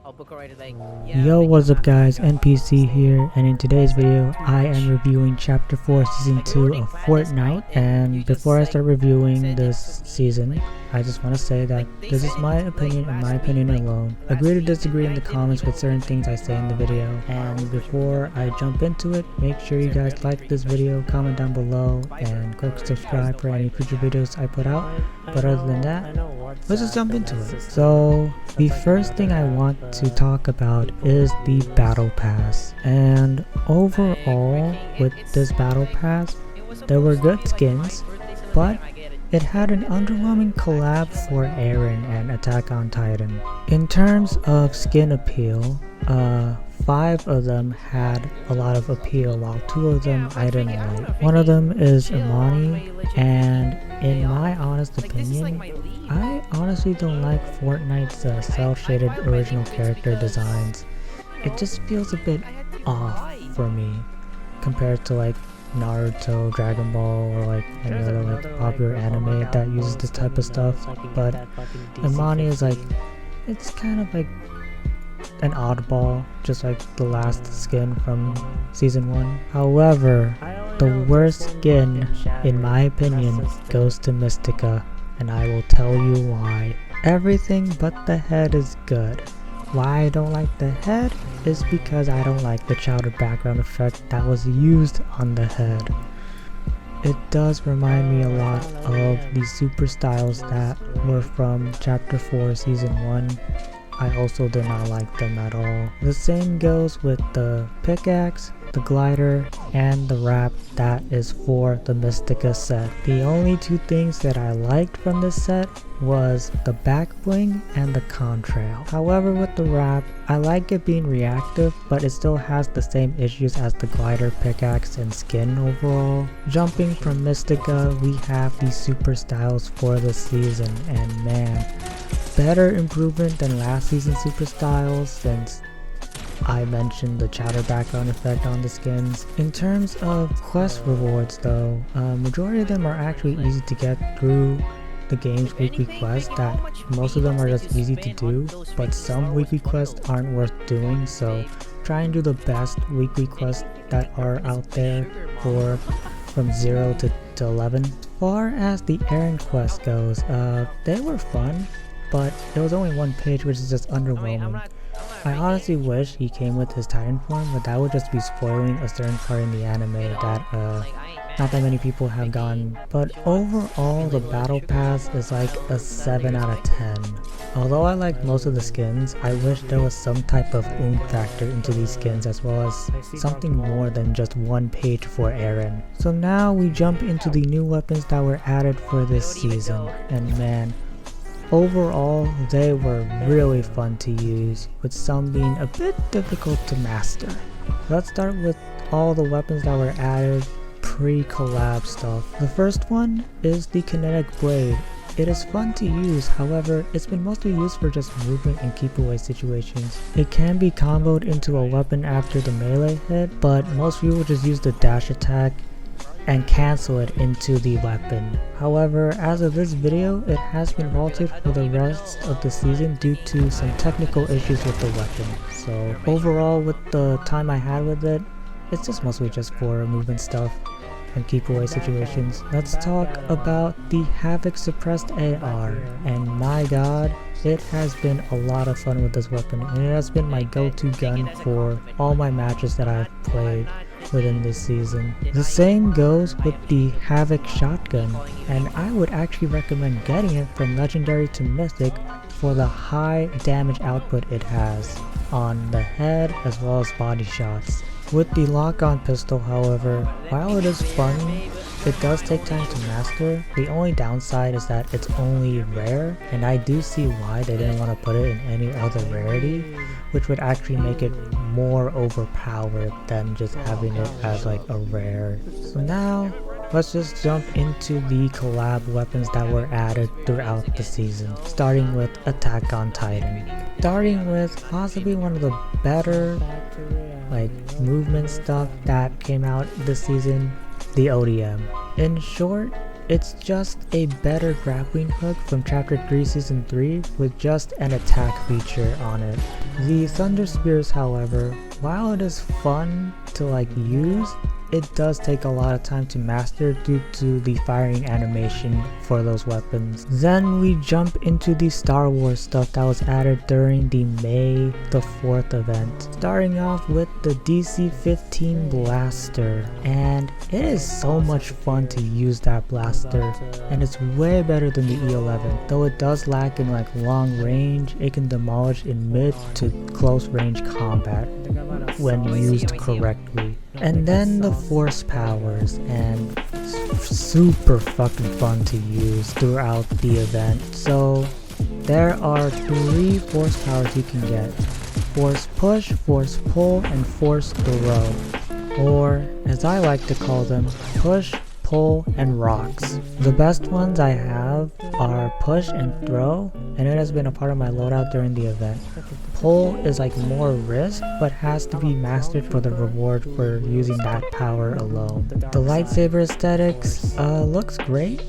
Yo, what's up guys, NPC here, and in today's video I am reviewing chapter 4 season 2 of Fortnite. And before I start reviewing this season, I just want to say that this is my opinion and my opinion alone. Agree to disagree in the comments with certain things I say in the video. And before I jump into it, make sure you guys like this video, comment down below, and click subscribe for any future videos I put out. But other than that, let's just jump into it. So the first thing I want to talk about is the battle pass. And overall with this battle pass, there were good skins, but it had an underwhelming collab for Eren and Attack on Titan. In terms of skin appeal, 5 of them had a lot of appeal, while 2 of them I didn't like. One of them is Imani, and in my honest opinion, I honestly don't like Fortnite's cel-shaded original character designs. It just feels a bit off for me compared to like Naruto, Dragon Ball, or like any other like popular anime that uses this type of stuff. But Imani is like, it's kind of like an oddball, just like the last skin from season 1. However, the worst skin in my opinion goes to Mystica, and I will tell you why. Everything but the head is good. Why I don't like the head is because I don't like the chowder background effect that was used on the head. It does remind me a lot of the super styles that were from chapter 4 season 1. I also did not like them at all. The same goes with the pickaxe, the glider, and the wrap that is for the Mystica set. The only 2 things that I liked from this set was the back bling and the contrail. However, with the wrap, I like it being reactive, but it still has the same issues as the glider, pickaxe, and skin overall. Jumping from Mystica, we have the super styles for the season, and man, better improvement than last season's super styles, since I mentioned the chowder background effect on the skins. In terms of quest rewards though, majority of them are actually easy to get through the game's weekly quests, that most of them are just easy to do, but some weekly quests aren't worth doing, so try and do the best weekly quests that are out there for from 0 to 11. As far as the Eren quest goes, they were fun, but it was only 1 page, which is just underwhelming. I honestly wish he came with his Titan form, but that would just be spoiling a certain part in the anime that not that many people have gotten. But overall, the battle pass is like a 7 out of 10. Although I like most of the skins, I wish there was some type of oomph factor into these skins, as well as something more than just 1 page for Eren. So now we jump into the new weapons that were added for this season, and man, overall, they were really fun to use, with some being a bit difficult to master. Let's start with all the weapons that were added pre-collab stuff. The first one is the kinetic blade. It is fun to use, however, it's been mostly used for just movement and keep away situations. It can be comboed into a weapon after the melee hit, but most people just use the dash attack and cancel it into the weapon. However, as of this video, it has been vaulted for the rest of the season due to some technical issues with the weapon. So overall, with the time I had with it, it's just mostly just for movement stuff and keep away situations. Let's talk about the Havoc suppressed AR, and my god, it has been a lot of fun with this weapon, and it has been my go-to gun for all my matches that I've played within this season. The same goes with the Havoc shotgun, and I would actually recommend getting it from legendary to mythic for the high damage output it has on the head as well as body shots. With the lock-on pistol, however, while it is fun, it does take time to master. The only downside is that it's only rare, and I do see why they didn't want to put it in any other rarity, which would actually make it more overpowered than just having it as like a rare. So now, let's just jump into the collab weapons that were added throughout the season, starting with Attack on Titan. Starting with possibly one of the better like movement stuff that came out this season, the ODM. In short, It's just a better grappling hook from Chapter 3 Season 3 with just an attack feature on it. The Thunder Spears, however, while it is fun to use, it does take a lot of time to master due to the firing animation for those weapons. Then we jump into the Star Wars stuff that was added during the May the 4th event. Starting off with the DC-15 blaster, and it is so much fun to use that blaster, and it's way better than the E11. Though it does lack in long range, it can demolish in mid to close range combat when used correctly. And then the force powers, and super fucking fun to use throughout the event. So there are 3 force powers you can get: force push, force pull, and force throw, or as I like to call them, push, pull, and rocks. The best ones I have are push and throw, and it has been a part of my loadout during the event. Pull is more risk, but has to be mastered for the reward for using that power alone. The lightsaber aesthetics looks great,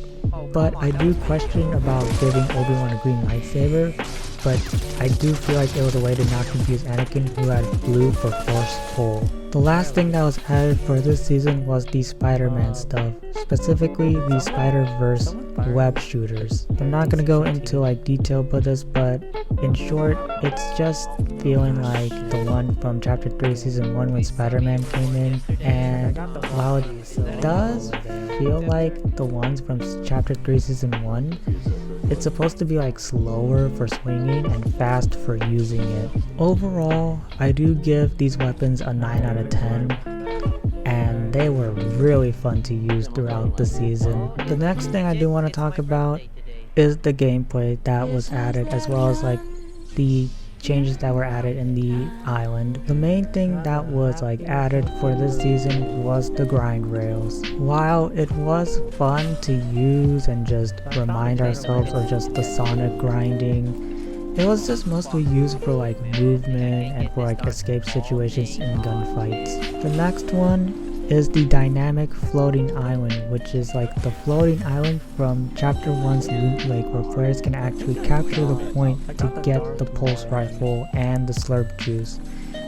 but I do question about giving Obi-Wan a green lightsaber, but I do feel like it was a way to not confuse Anakin, who had blue, for force pull. The last thing that was added for this season was the Spider-Man stuff, specifically the Spider-Verse web shooters. I'm not gonna go into detail with this, but in short, it's just feeling like the one from Chapter 3 Season 1 when Spider-Man came in, and while it does feel like the ones from Chapter 3 Season 1, it's supposed to be slower for swinging and fast for using it. Overall, I do give these weapons a 9 out of 10, and they were really fun to use throughout the season. The next thing I do want to talk about is the gameplay that was added, as well as the changes that were added in the island. The main thing that was added for this season was the grind rails. While it was fun to use and just remind ourselves of just the Sonic grinding, it was just mostly used for movement and for escape situations in gunfights. The next one is the dynamic floating island, which is the floating island from Chapter 1's Loot Lake, where players can actually capture the point to get the pulse rifle and the slurp juice.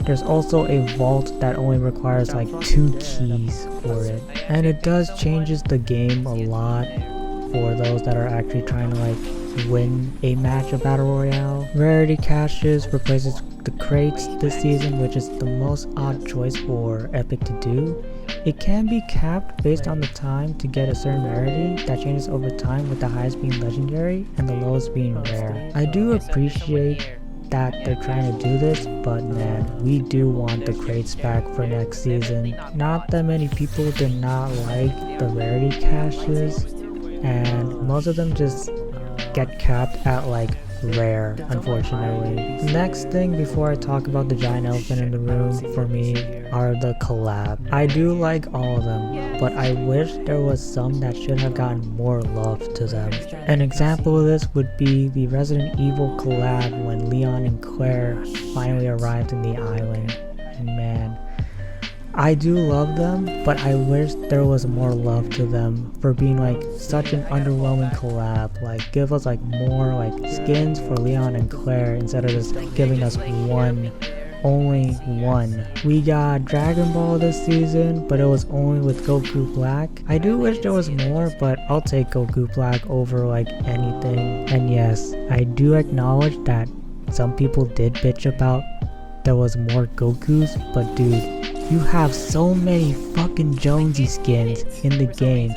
There's also a vault that only requires 2 keys for it, and it does changes the game a lot for those that are actually trying to win a match of Battle Royale. Rarity caches replaces the crates this season, which is the most odd choice for Epic to do. It can be capped based on the time to get a certain rarity that changes over time, with the highest being legendary and the lowest being rare. I do appreciate that they're trying to do this, but man, we do want the crates back for next season. Not that many people did not like the rarity caches, and most of them just get capped at rare, unfortunately. Next thing before I talk about the giant elephant in the room for me are the collab. I do like all of them, but I wish there was some that should have gotten more love to them. An example of this would be the Resident Evil collab when Leon and Claire finally arrived in the island. And man, I do love them, but I wish there was more love to them for being such an underwhelming collab. Give us more skins for Leon and Claire instead of just giving us only one. We got Dragon Ball this season, but it was only with Goku Black. I do wish there was more, but I'll take Goku Black over anything. And yes, I do acknowledge that some people did bitch about there was more Gokus, but dude, you have so many fucking Jonesy skins in the game.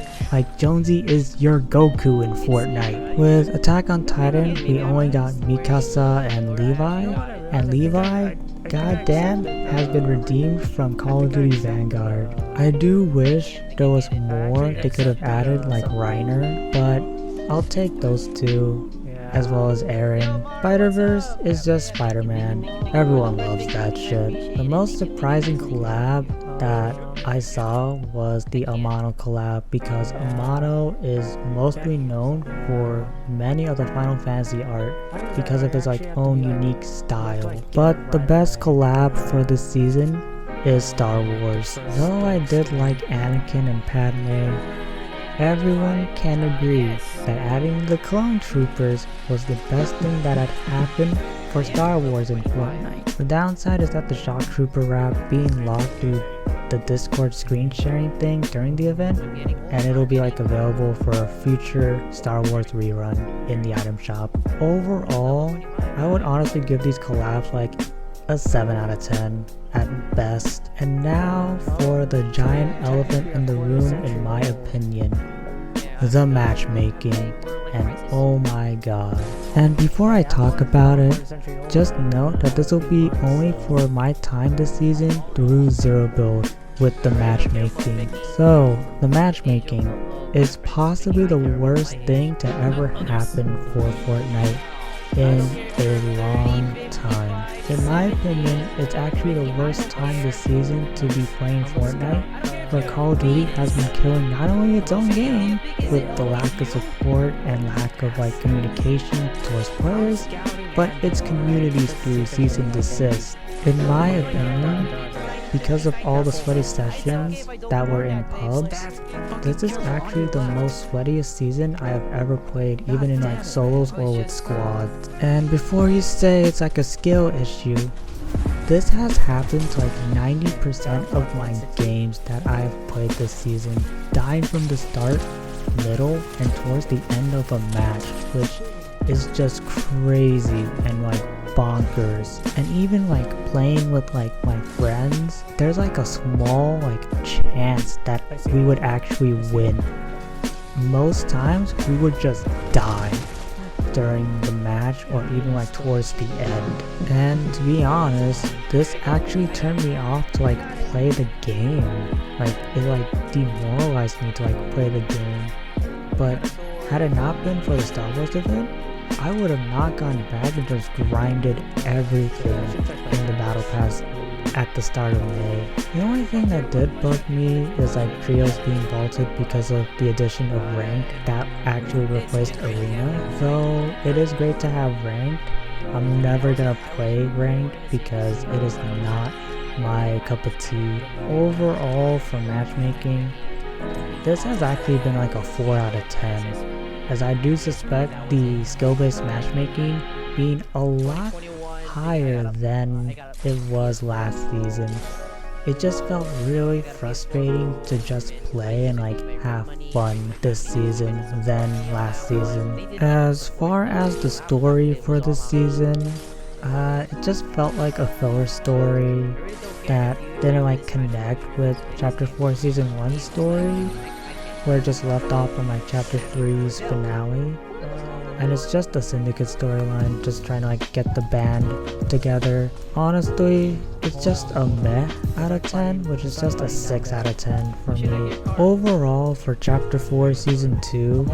Jonesy is your Goku in Fortnite. With Attack on Titan, we only got Mikasa and Levi. And Levi, goddamn, has been redeemed from Call of Duty Vanguard. I do wish there was more they could have added, Reiner, but I'll take those two, as well as Aaron. Spider-Verse is just Spider-Man. Everyone loves that shit. The most surprising collab that I saw was the Amano collab, because Amano is mostly known for many of the Final Fantasy art because of his own unique style. But the best collab for this season is Star Wars. Though I did like Anakin and Padme, Everyone can agree that adding the clone troopers was the best thing that had happened for Star Wars in Fortnite. The downside is that the shock trooper wrap being locked through the Discord screen sharing thing during the event, and it'll be like available for a future Star Wars rerun in the item shop. Overall, I would honestly give these collabs like a 7 out of 10 at best. And now for the giant elephant in the room, in my opinion, the matchmaking. And oh my god. And before I talk about it, just note that this will be only for my time this season through zero build with the matchmaking. So the matchmaking is possibly the worst thing to ever happen for Fortnite in a long time. In my opinion, it's actually the worst time this season to be playing Fortnite, where Call of Duty has been killing not only its own game with the lack of support and lack of communication towards players, but its communities through cease and desist. In my opinion, because of all the sweaty sessions that were in pubs, this is actually the most sweatiest season I have ever played, even in solos or with squads. And before you say it's like a skill issue, this has happened to 90% of my games that I have played this season, dying from the start, middle, and towards the end of a match, which is just crazy and bonkers. And even playing with my friends, there's a small chance that we would actually win. Most times we would just die during the match or even towards the end. And to be honest, this actually turned me off to play the game. It demoralized me to play the game. But had it not been for the Star Wars event, I would have not gone back and just grinded everything in the battle pass at the start of May. The only thing that did bug me is trios being vaulted because of the addition of ranked that actually replaced arena. Though it is great to have ranked, I'm never gonna play ranked because it is not my cup of tea. Overall, for matchmaking, this has actually been a 4 out of 10, as I do suspect the skill-based matchmaking being a lot higher than it was last season. It just felt really frustrating to just play and have fun this season than last season. As far as the story for this season, it just felt like a filler story that didn't connect with Chapter 4 Season 1 story, where it just left off from Chapter 3's finale. And it's just a syndicate storyline, just trying to get the band together. Honestly, it's just a meh out of 10, which is just a 6 out of 10 for me. Overall, for Chapter 4 Season 2,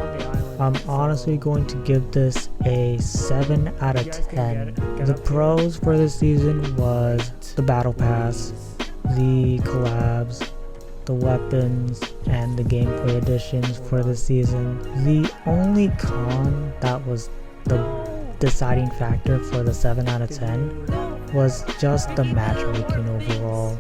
I'm honestly going to give this a 7 out of 10. The pros for this season was the battle pass, the collabs, the weapons, and the gameplay additions for the season. The only con that was the deciding factor for the 7 out of 10 was just the matchmaking overall.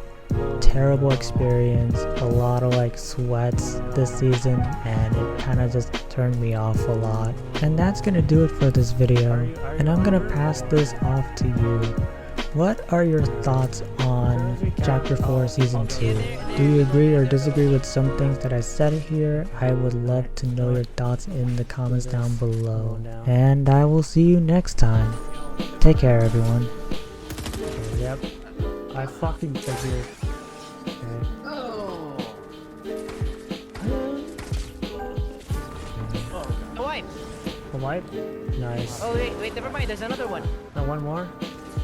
Terrible experience, a lot of sweats this season, and it kind of just turned me off a lot. And that's gonna do it for this video, and I'm gonna pass this off to you. What are your thoughts on Chapter 4 Season 2? Do you agree or disagree with some things that I said here? I would love to know your thoughts in the comments down below. And I will see you next time. Take care, everyone. Yep. I fucking figured. Okay. A wipe! A wipe? Nice. Oh wait, never mind, there's another one. One more?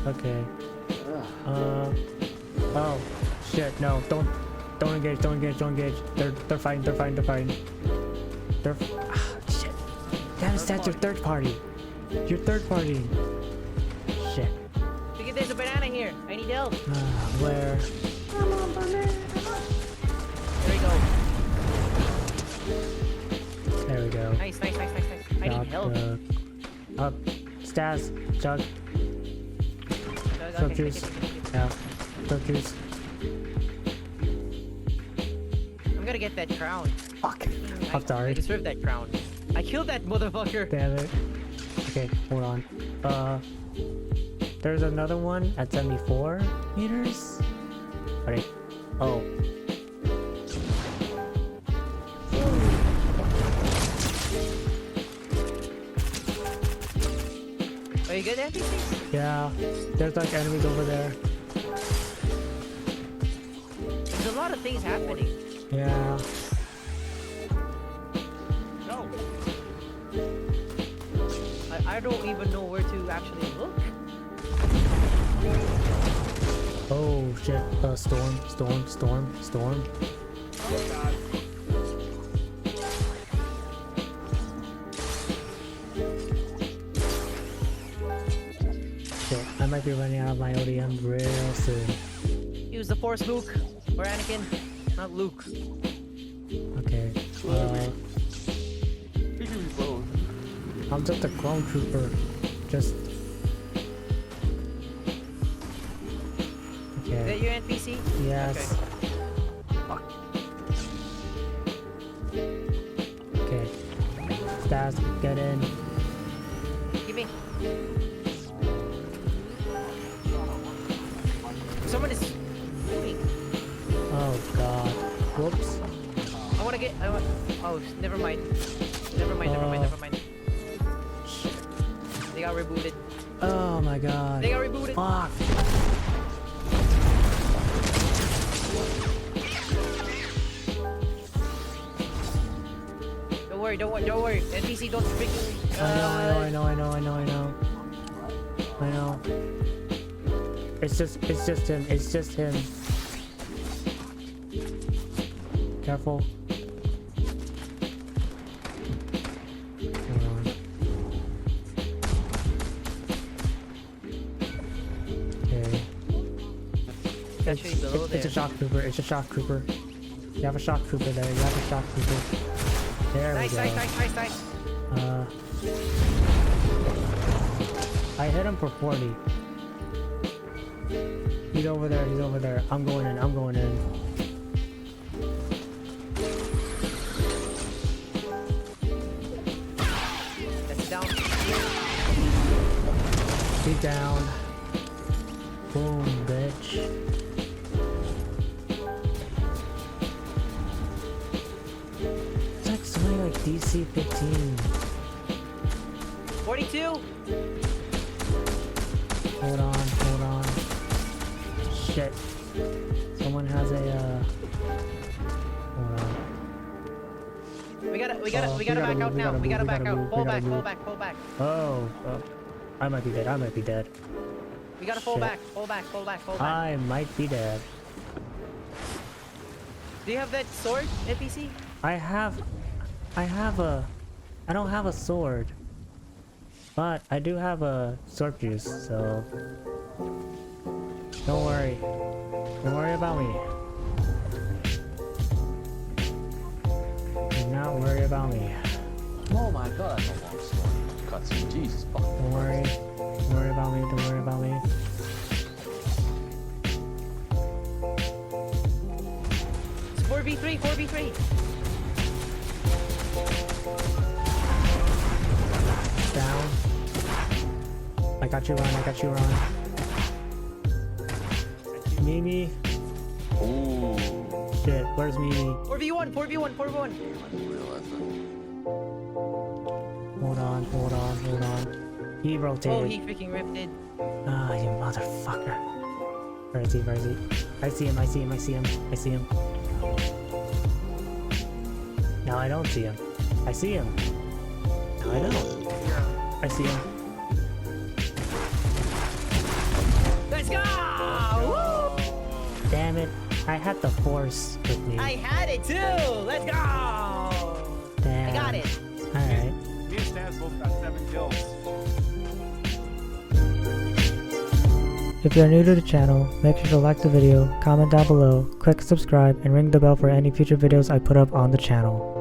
Okay. Oh, shit, no, don't engage. They're fighting. Shit. Damn, that's your third party. Shit. Think there's a banana here. I need help. Where? Come on, banana. There we go. Nice. I need help. Up. Stas. Chug. Okay, Juice. Yeah. Juice. I'm gonna get that crown. Fuck. I'm I sorry. deserve that crown. I killed that motherfucker. Damn it. Okay, hold on. There's another one at 74 meters. Alright. Oh. Are you good, NPCs? Yeah. There's like enemies over there. There's a lot of things happening. Yeah. No. I don't even know where to actually look. Oh shit. Storm. Oh god. Shit. I might be running out of my ODM real soon. Use the Force, Luke. Or Anakin. Not Luke. Okay. We can be both. I'm just a clone trooper. Just. Is that Okay. your NPC? Yes. Okay. Stas, get in. Give me. Someone is moving. Oh god. Whoops. I wanna get. Oh, never mind. Never mind. They got rebooted. Oh my god. They got rebooted. Fuck. Don't worry. NPC, don't freaking. I know. It's just him. Careful. Hold on. Okay. Actually, below It's a there. shock trooper. You have a shock trooper there. There Nice. we go. I hit him for 40. He's over there. I'm going in. That's down. He's down. Boom, bitch. It's like something like DC 15. 42. Hold on. Shit. Someone has a hold on. We gotta back out now. We gotta back out. Pull back. Oh, I might be dead. We gotta pull Shit. back. Pull back. I might be dead. Do you have that sword, NPC? I don't have a sword. But I do have a sword juice, so don't worry. Don't worry about me. Do not worry about me. Oh my god, that's a long story. Cutscene, Jesus fuck. Don't worry. Don't worry about me. It's 4v3. Down. I got you, Ron. Mimi. Ooh. Shit, where's Mimi? 4v1. I didn't realize that. Hold on. He rotated. Oh, he freaking ripped it. Ah, you motherfucker. Where is he? I see him. Now I don't see him. I see him. Now I don't. I see him. Let's go! Woo! Damn it. I had the force with me. I had it too! Let's go! Damn. I got it. Alright. Me and Stas both got 7 kills. If you're new to the channel, make sure to like the video, comment down below, click subscribe, and ring the bell for any future videos I put up on the channel.